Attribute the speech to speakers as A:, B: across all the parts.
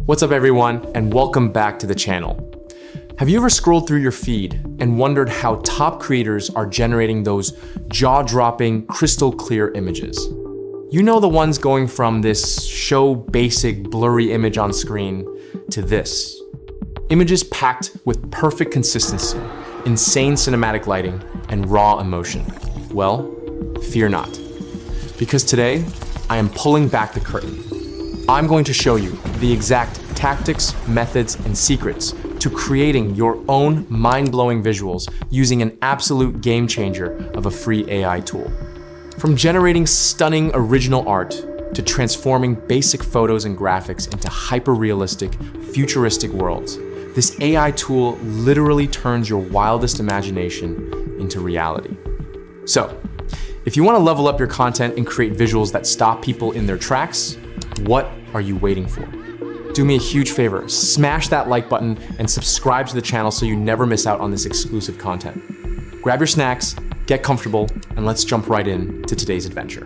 A: What's up everyone, and welcome back to the channel. Have you ever scrolled through your feed and wondered how top creators are generating those jaw-dropping, crystal clear images? You know, the ones going from this show basic blurry image on screen to this. Images packed with perfect consistency, insane cinematic lighting, and raw emotion. Well, fear not. Because today, I am pulling back the curtain. I'm going to show you the exact tactics, methods, and secrets to creating your own mind-blowing visuals using an absolute game changer of a free AI tool. From generating stunning original art to transforming basic photos and graphics into hyper-realistic, futuristic worlds, this AI tool literally turns your wildest imagination into reality. So, if you want to level up your content and create visuals that stop people in their tracks, what are you waiting for? Do me a huge favor, smash that like button and subscribe to the channel so you never miss out on this exclusive content. Grab your snacks, get comfortable, and let's jump right in to today's adventure.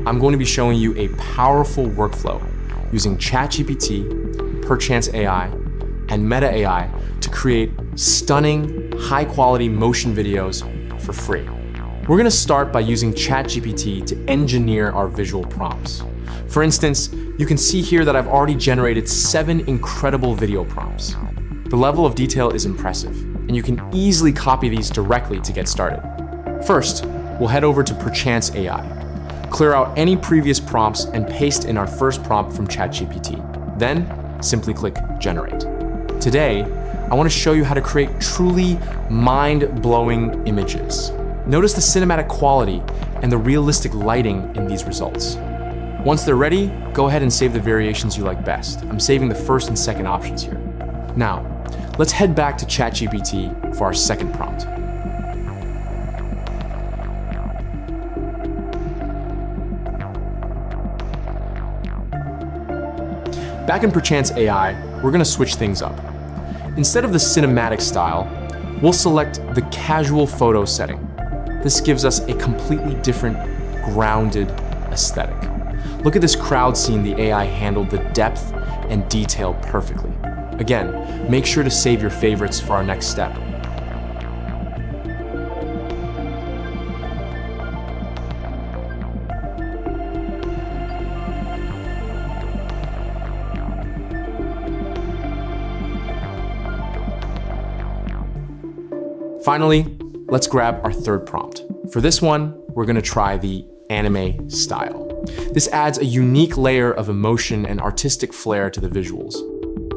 A: I'm going to be showing you a powerful workflow using ChatGPT, Perchance AI, and Meta AI to create stunning, high-quality motion videos for free. We're going to start by using ChatGPT to engineer our visual prompts. For instance, you can see here that I've already generated 7 incredible video prompts. The level of detail is impressive, and you can easily copy these directly to get started. First, we'll head over to Perchance AI. Clear out any previous prompts and paste in our first prompt from ChatGPT. Then, simply click Generate. Today, I want to show you how to create truly mind-blowing images. Notice the cinematic quality and the realistic lighting in these results. Once they're ready, go ahead and save the variations you like best. I'm saving the first and second options here. Now, let's head back to ChatGPT for our second prompt. Back in Perchance AI, we're going to switch things up. Instead of the cinematic style, we'll select the casual photo setting. This gives us a completely different, grounded aesthetic. Look at this crowd scene. The AI handled the depth and detail perfectly. Again, make sure to save your favorites for our next step. Finally, let's grab our third prompt. For this one, we're going to try the anime style. This adds a unique layer of emotion and artistic flair to the visuals.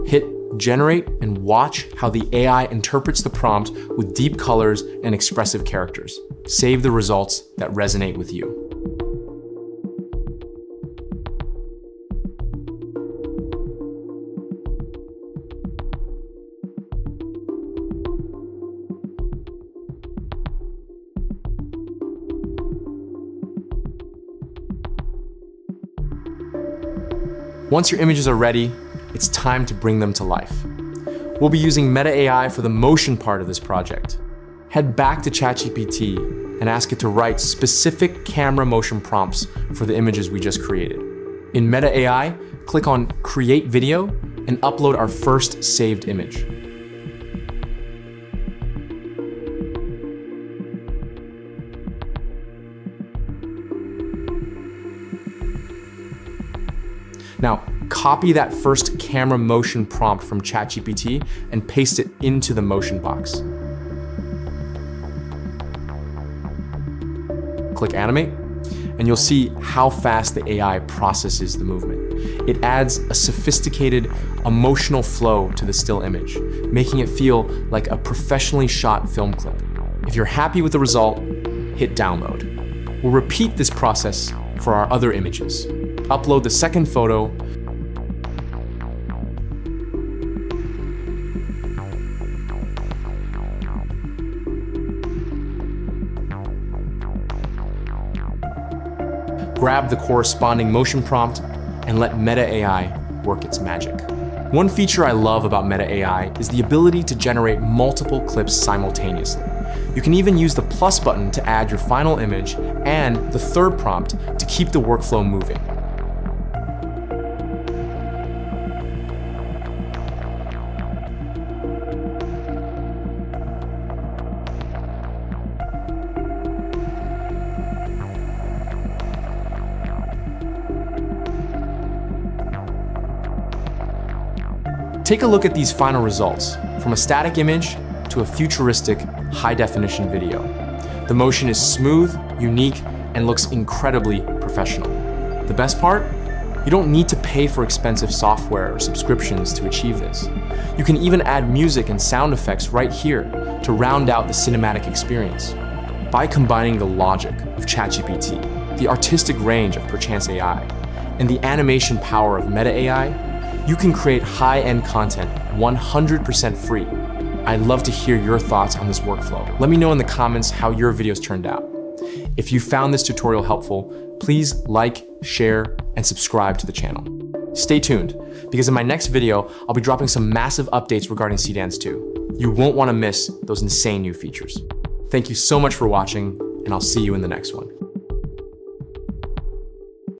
A: Hit Generate and watch how the AI interprets the prompt with deep colors and expressive characters. Save the results that resonate with you. Once your images are ready, it's time to bring them to life. We'll be using Meta AI for the motion part of this project. Head back to ChatGPT and ask it to write specific camera motion prompts for the images we just created. In Meta AI, click on Create Video and upload our first saved image. Now, copy that first camera motion prompt from ChatGPT and paste it into the motion box. Click Animate, and you'll see how fast the AI processes the movement. It adds a sophisticated, emotional flow to the still image, making it feel like a professionally shot film clip. If you're happy with the result, hit Download. We'll repeat this process for our other images. Upload the second photo, grab the corresponding motion prompt, and let Meta AI work its magic. One feature I love about Meta AI is the ability to generate multiple clips simultaneously. You can even use the plus button to add your final image and the third prompt to keep the workflow moving. Take a look at these final results, from a static image to a futuristic, high-definition video. The motion is smooth, unique, and looks incredibly professional. The best part? You don't need to pay for expensive software or subscriptions to achieve this. You can even add music and sound effects right here to round out the cinematic experience. By combining the logic of ChatGPT, the artistic range of Perchance AI, and the animation power of Meta AI, you can create high-end content 100% free. I'd love to hear your thoughts on this workflow. Let me know in the comments how your videos turned out. If you found this tutorial helpful, please like, share, and subscribe to the channel. Stay tuned, because in my next video, I'll be dropping some massive updates regarding Seedans 2. You won't want to miss those insane new features. Thank you so much for watching, and I'll see you in the next one.